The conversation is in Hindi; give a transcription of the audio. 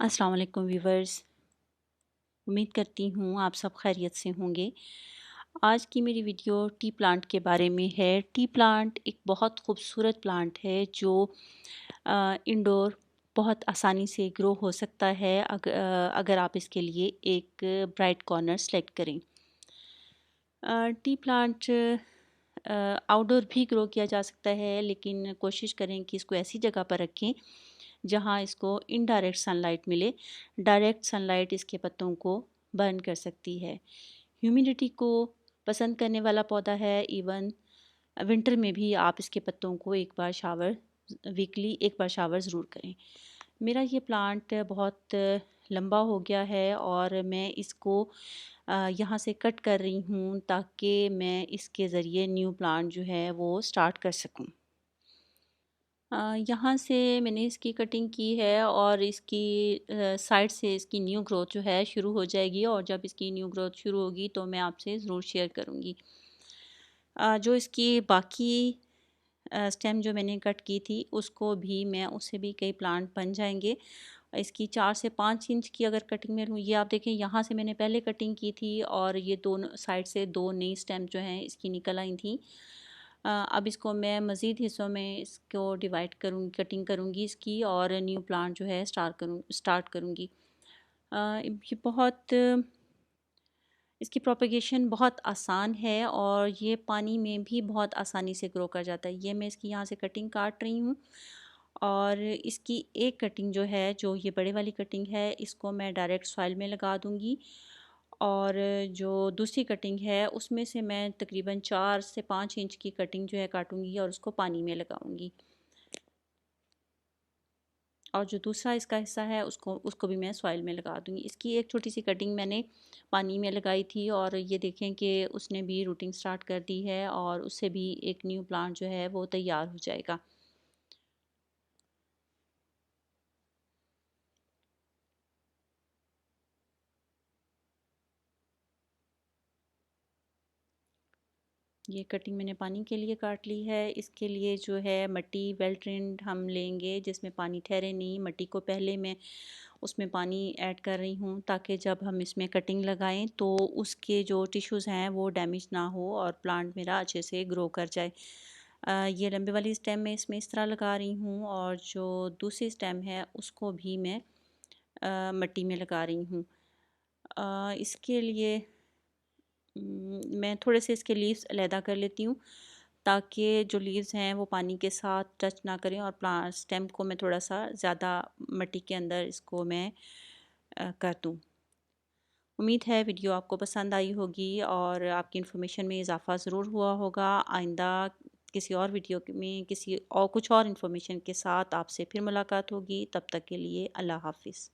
अस्सलाम वालेकुम व्यूवर्स। उम्मीद करती हूँ आप सब खैरियत से होंगे। आज की मेरी वीडियो टी प्लांट के बारे में है। टी प्लांट एक बहुत खूबसूरत प्लांट है जो इंडोर बहुत आसानी से ग्रो हो सकता है अगर आप इसके लिए एक ब्राइट कॉर्नर सेलेक्ट करें। टी प्लांट आउटडोर भी ग्रो किया जा सकता है, लेकिन कोशिश करें कि इसको ऐसी जगह पर रखें जहां इसको इनडायरेक्ट सनलाइट मिले। डायरेक्ट सनलाइट इसके पत्तों को बर्न कर सकती है। ह्यूमिडिटी को पसंद करने वाला पौधा है। इवन विंटर में भी आप इसके पत्तों को वीकली एक बार शावर ज़रूर करें। मेरा ये प्लांट बहुत लंबा हो गया है और मैं इसको यहाँ से कट कर रही हूँ ताकि मैं इसके ज़रिए न्यू प्लांट जो है वो स्टार्ट कर सकूँ। यहाँ से मैंने इसकी कटिंग की है और इसकी साइड से इसकी न्यू ग्रोथ जो है शुरू हो जाएगी, और जब इसकी न्यू ग्रोथ शुरू होगी तो मैं आपसे ज़रूर शेयर करूँगी। जो इसकी बाकी स्टेम जो मैंने कट की थी उसको भी मैं उससे भी कई प्लांट बन जाएंगे। इसकी 4 से 5 इंच की अगर कटिंग में लूँ, ये आप देखें यहाँ से मैंने पहले कटिंग की थी और ये दोनों साइड से 2 नई स्टेम जो हैं इसकी निकल आई थी। अब इसको मैं मज़ीद हिस्सों में इसको डिवाइड करूँगी, कटिंग करूँगी इसकी, और न्यू प्लांट जो है स्टार्ट करूँगी। ये बहुत इसकी प्रोपेगेशन बहुत आसान है और ये पानी में भी बहुत आसानी से ग्रो कर जाता है। ये मैं इसकी यहाँ से कटिंग काट रही हूँ और इसकी एक कटिंग जो है, जो ये बड़े वाली कटिंग है, इसको मैं डायरेक्ट सॉइल में लगा दूँगी, और जो दूसरी कटिंग है उसमें से मैं तकरीबन 4 से 5 इंच की कटिंग जो है काटूँगी और उसको पानी में लगाऊँगी। और जो दूसरा इसका हिस्सा है उसको उसको भी मैं सॉइल में लगा दूँगी। इसकी एक छोटी सी कटिंग मैंने पानी में लगाई थी और ये देखें कि उसने भी रूटिंग स्टार्ट कर दी है और उससे भी एक न्यू प्लांट जो है वो तैयार हो जाएगा। ये कटिंग मैंने पानी के लिए काट ली है। इसके लिए जो है मिट्टी वेल ट्रेन्ड हम लेंगे जिसमें पानी ठहरे नहीं। मिट्टी को पहले मैं उसमें पानी ऐड कर रही हूँ ताकि जब हम इसमें कटिंग लगाएं तो उसके जो टिश्यूज़ हैं वो डैमेज ना हो और प्लांट मेरा अच्छे से ग्रो कर जाए। ये लंबे वाली स्टेम मैं इसमें इस तरह लगा रही हूँ और जो दूसरी स्टेम है उसको भी मैं मिट्टी में लगा रही हूँ। इसके लिए मैं थोड़े से इसके लीव्स अलहदा कर लेती हूँ ताकि जो लीव्स हैं वो पानी के साथ टच ना करें, और प्लांट स्टेम को मैं थोड़ा सा ज़्यादा मिट्टी के अंदर इसको मैं कर दूँ। उम्मीद है वीडियो आपको पसंद आई होगी और आपकी इन्फॉर्मेशन में इजाफ़ा ज़रूर हुआ होगा। आइंदा किसी और वीडियो में किसी और कुछ और इन्फॉर्मेशन के साथ आपसे फिर मुलाकात होगी। तब तक के लिए अल्लाह हाफ़िज़।